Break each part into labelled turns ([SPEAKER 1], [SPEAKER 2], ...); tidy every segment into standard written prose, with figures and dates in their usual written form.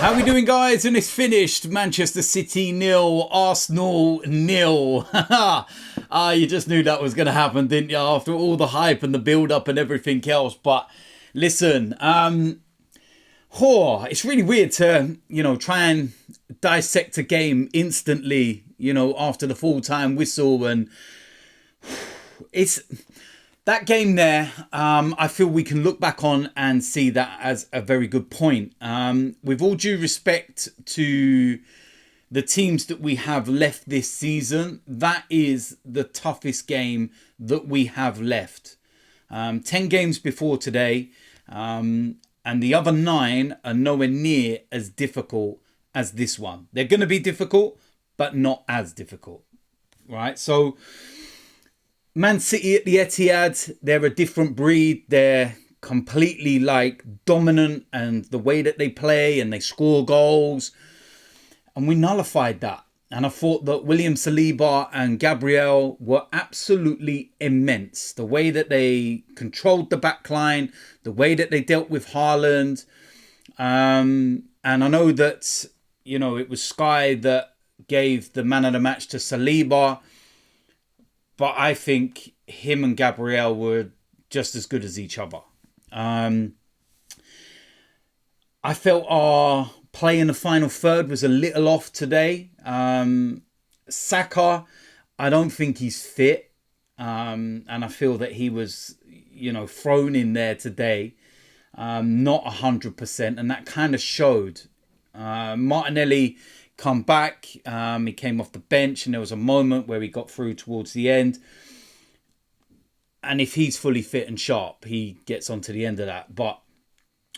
[SPEAKER 1] How we doing, guys? And it's finished. Manchester City 0, Arsenal 0. You just knew that was going to happen, didn't you? After all the hype and the build-up and everything else. But listen, it's really weird to, try and dissect a game instantly, after the full-time whistle. And it's... that game there, I feel we can look back on and see that as a very good point. With all due respect to the teams that we have left this season, that is the toughest game that we have left. 10 games before today, and the other 9 are nowhere near as difficult as this one. They're going to be difficult, but not as difficult, right? So... Man City at the Etihad, they're a different breed. They're completely dominant, and the way that they play and they score goals. And we nullified that. And I thought that William Saliba and Gabriel were absolutely immense. The way that they controlled the back line, the way that they dealt with Haaland. And I know that, it was Sky that gave the man of the match to Saliba. But I think him and Gabriel were just as good as each other. I felt our play in the final third was a little off today. Saka, I don't think he's fit. And I feel that he was, thrown in there today. Not 100%. And that kind of showed. Martinelli... come back, he came off the bench, and there was a moment where he got through towards the end, and if he's fully fit and sharp, he gets onto the end of that. But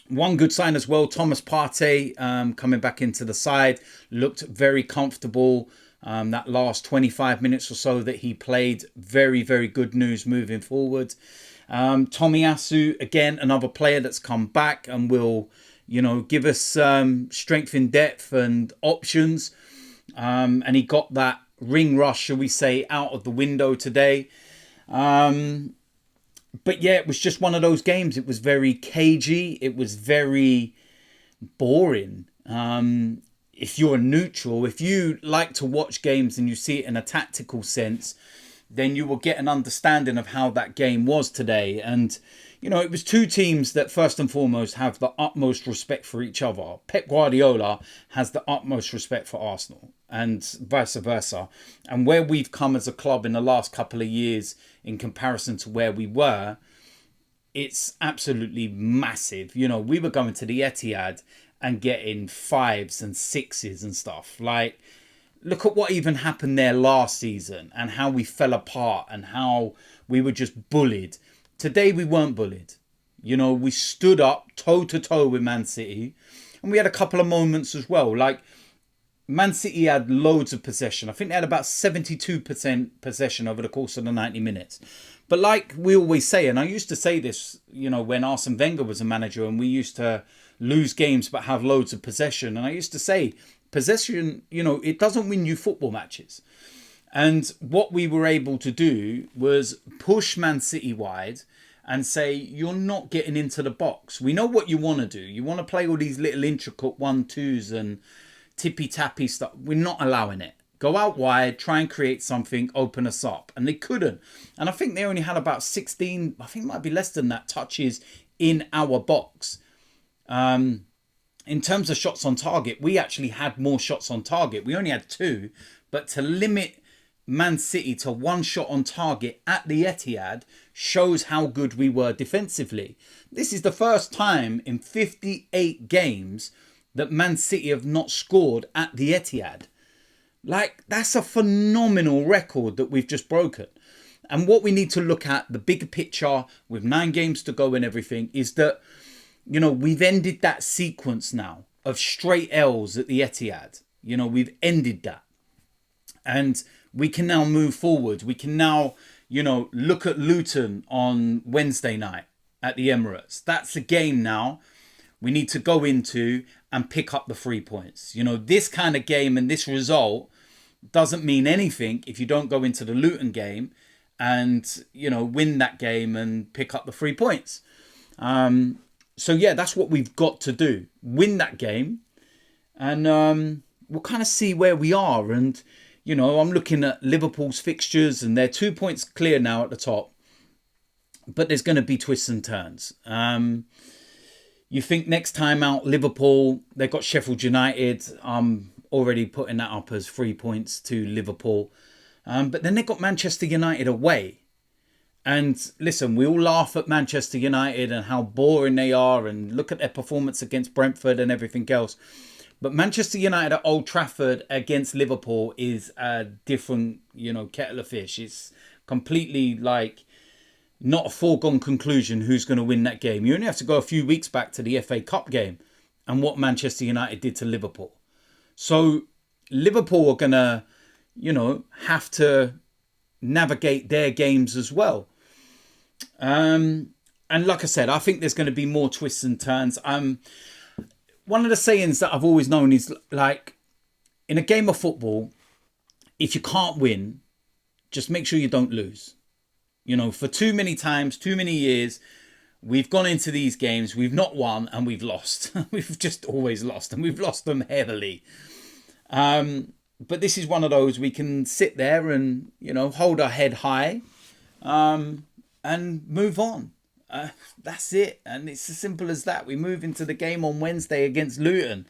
[SPEAKER 1] one good sign as well, Thomas Partey coming back into the side, looked very comfortable. That last 25 minutes or so that he played, very, very good news moving forward. Tomiyasu, again, another player that's come back and will give us strength in depth and options. And he got that ring rush, shall we say, out of the window today. But yeah, it was just one of those games. It was very cagey. It was very boring. If you're a neutral, if you like to watch games and you see it in a tactical sense, then you will get an understanding of how that game was today. And it was two teams that first and foremost have the utmost respect for each other. Pep Guardiola has the utmost respect for Arsenal and vice versa. And where we've come as a club in the last couple of years in comparison to where we were, it's absolutely massive. We were going to the Etihad and getting 5s and 6s and stuff. Look at what even happened there last season and how we fell apart and how we were just bullied. Today, we weren't bullied. We stood up toe-to-toe with Man City. And we had a couple of moments as well. Man City had loads of possession. I think they had about 72% possession over the course of the 90 minutes. But like we always say, and I used to say this, when Arsene Wenger was a manager and we used to lose games but have loads of possession. And I used to say, possession, it doesn't win you football matches. And what we were able to do was push Man City wide and say, you're not getting into the box. We know what you want to do. You want to play all these little intricate 1-2s and tippy-tappy stuff. We're not allowing it. Go out wide, try and create something, open us up. And they couldn't. And I think they only had about 16, I think it might be less than that, touches in our box. In terms of shots on target, we actually had more shots on target. We only had 2. But to limit Man City to 1 shot on target at the Etihad shows how good we were defensively. This is the first time in 58 games that Man City have not scored at the Etihad. That's a phenomenal record that we've just broken. And what we need to look at, the bigger picture with 9 games to go and everything, is that, we've ended that sequence now of straight L's at the Etihad. We've ended that. And we can now move forward. We can now, look at Luton on Wednesday night at the Emirates. That's a game now we need to go into and pick up the 3 points. This kind of game and this result doesn't mean anything if you don't go into the Luton game and, win that game and pick up the 3 points. So yeah, that's what we've got to do. Win that game, and we'll kind of see where we are. And, you know, I'm looking at Liverpool's fixtures, and they're 2 points clear now at the top. But there's going to be twists and turns. You think next time out, Liverpool, they've got Sheffield United. I'm already putting that up as 3 points to Liverpool. But then they've got Manchester United away. And listen, we all laugh at Manchester United and how boring they are, and look at their performance against Brentford and everything else. But Manchester United at Old Trafford against Liverpool is a different, you know, kettle of fish. It's completely like not a foregone conclusion who's going to win that game. You only have to go a few weeks back to the FA Cup game and what Manchester United did to Liverpool. So Liverpool are going to, you know, have to navigate their games as well. And like I said, I think there's going to be more twists and turns. One of the sayings that I've always known is, like, in a game of football, if you can't win, just make sure you don't lose. You know, for too many times, too many years, we've gone into these games, we've not won, and we've lost. We've just always lost, and we've lost them heavily. But this is one of those we can sit there and, you know, hold our head high and move on. That's it. And it's as simple as that. We move into the game on Wednesday against Luton.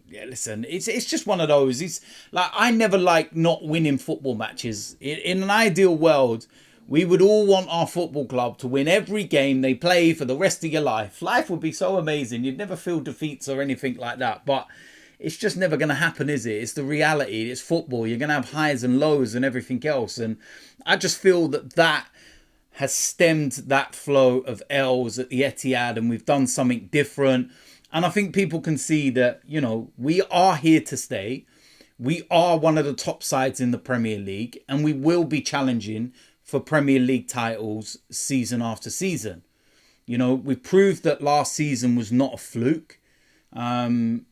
[SPEAKER 1] Yeah, listen, it's just one of those. It's like, I never like not winning football matches. In an ideal world, we would all want our football club to win every game they play for the rest of your life. Life would be so amazing. You'd never feel defeats or anything like that. But it's just never going to happen, is it? It's the reality. It's football. You're going to have highs and lows and everything else. And I just feel that has stemmed that flow of L's at the Etihad, and we've done something different. And I think people can see that, you know, we are here to stay. We are one of the top sides in the Premier League, and we will be challenging for Premier League titles season after season. You know, we proved that last season was not a fluke. And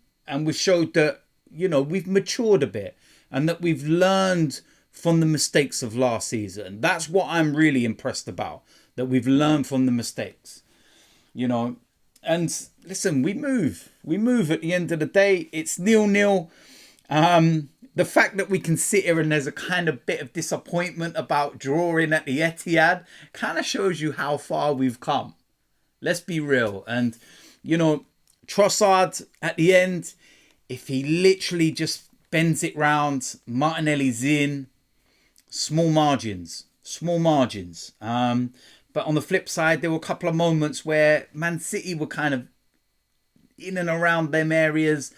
[SPEAKER 1] we showed that, you know, we've matured a bit and that we've learned from the mistakes of last season. That's what I'm really impressed about, that we've learned from the mistakes, you know. And listen, we move at the end of the day. It's 0-0. The fact that we can sit here and there's a kind of bit of disappointment about drawing at the Etihad kind of shows you how far we've come. Let's be real. And, you know, Trossard at the end, if he literally just bends it round, Martinelli's in, small margins. But on the flip side, there were a couple of moments where Man City were kind of in and around them areas,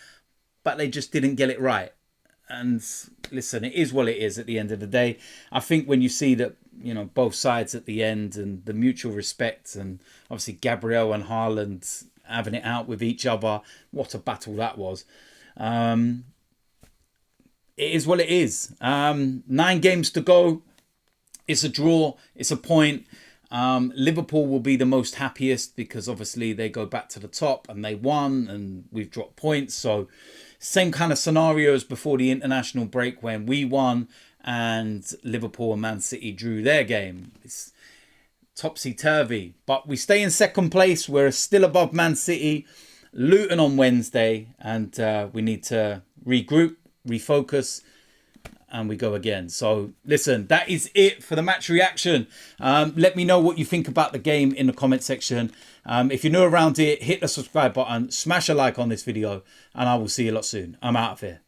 [SPEAKER 1] but they just didn't get it right. And listen, it is what it is at the end of the day. I think when you see that, you know, both sides at the end and the mutual respect, and obviously Gabriel and Haaland having it out with each other, what a battle that was. It is what it is. 9 games to go. It's a draw. It's a point. Liverpool will be the most happiest because obviously they go back to the top and they won and we've dropped points. So same kind of scenarios before the international break when we won and Liverpool and Man City drew their game. It's topsy-turvy. But we stay in second place. We're still above Man City. Luton on Wednesday. And we need to regroup, refocus, and we go again. So listen, that is it for the match reaction. Let me know what you think about the game in the comment section. If you're new around here, hit the subscribe button, smash a like on this video, and I will see you a lot soon. I'm out of here.